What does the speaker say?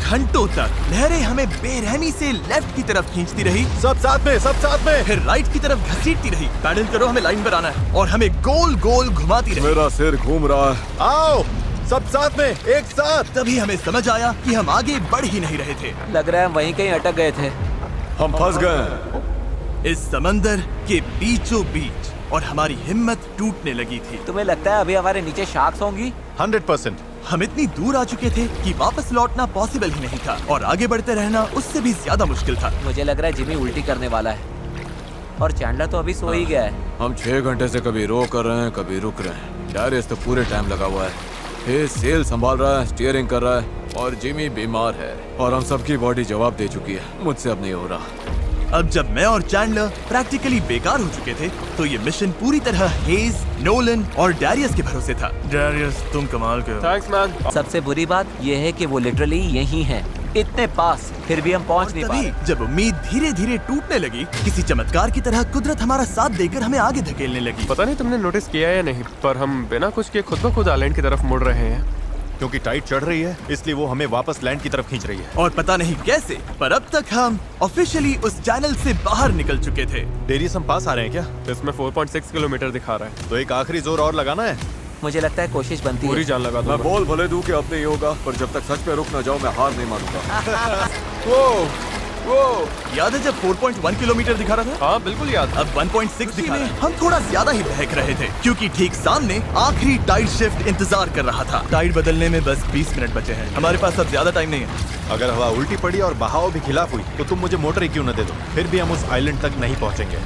घंटों तक लहरें हमें बेरहमी से लेफ्ट की तरफ खींचती रही, सब साथ में। फिर राइट की तरफ घसीटती रही। पैडल करो, हमें लाइन पर आना है, और हमें गोल गोल घुमाती रही। मेरा सिर घूम रहा है। आओ सब साथ में, एक साथ। तभी हमें समझ आया कि हम आगे बढ़ ही नहीं रहे थे। लग रहा है हम वहीं कहीं अटक गए थे। हम फंस गए इस समंदर के बीचों बीच, और हमारी हिम्मत टूटने लगी थी। तुम्हें लगता है अभी हमारे नीचे शार्क्स होंगी? 100%। हम इतनी दूर आ चुके थे कि वापस लौटना पॉसिबल ही नहीं था, और आगे बढ़ते रहना उससे भी ज्यादा मुश्किल था। मुझे लग रहा है जिमी उल्टी करने वाला है, और चैंडलर तो अभी सो ही गया है। हम 6 घंटे से कभी रो कर रहे हैं, कभी रुक रहे हैं। डायरियस तो पूरे टाइम लगा हुआ है। फेस सेल संभाल रहा है, स्टीयरिंग कर रहा है, और जिमी बीमार है, और हम सबकी बॉडी जवाब दे चुकी है। मुझसे अब नहीं हो रहा। अब जब मैं और चैंडलर प्रैक्टिकली बेकार हो चुके थे, तो ये मिशन पूरी तरह हेज, नोलन और डैरियस के भरोसे था। डैरियस, तुम कमाल के हो। Thanks man. सबसे बुरी बात यह है कि वो लिटरली यहीं है, इतने पास, फिर भी हम पहुंच नहीं पा तभी रहे। जब उम्मीद धीरे धीरे टूटने लगी, किसी चमत्कार की तरह कुदरत हमारा साथ देकर हमें आगे धकेलने लगी। पता नहीं तुमने नोटिस किया या नहीं, पर हम बिना कुछ किए खुद ब खुद आइलैंड की तरफ मुड़ रहे हैं। क्योंकि टाइड चढ़ रही है, इसलिए वो हमें वापस लैंड की तरफ खींच रही है। और पता नहीं कैसे, पर अब तक हम ऑफिशियली उस चैनल से बाहर निकल चुके थे। डेरियस, हम पास आ रहे हैं क्या? इसमें 4.6 किलोमीटर दिखा रहा है। तो एक आखिरी जोर और लगाना है। मुझे लगता है कोशिश बनती पूरी है। जान लगा मैं दो। बोल भले दूं कि अब नहीं होगा, पर जब तक सच पे रुक ना जाऊं, मैं हार नहीं मानूंगा। वो याद है जब 4.1 किलोमीटर दिखा रहा था? हाँ बिल्कुल याद। अब 1.6 दिखा रहा है। हम थोड़ा ज्यादा ही बहक रहे थे, क्योंकि ठीक सामने आखिरी टाइड शिफ्ट इंतजार कर रहा था। टाइड बदलने में बस 20 मिनट बचे हैं। हमारे पास अब ज्यादा टाइम नहीं है। अगर हवा उल्टी पड़ी और बहाव भी खिलाफ हुई, तो तुम मुझे मोटर ही क्यों न दे दो, फिर भी हम उस आइलैंड तक नहीं पहुंचेंगे।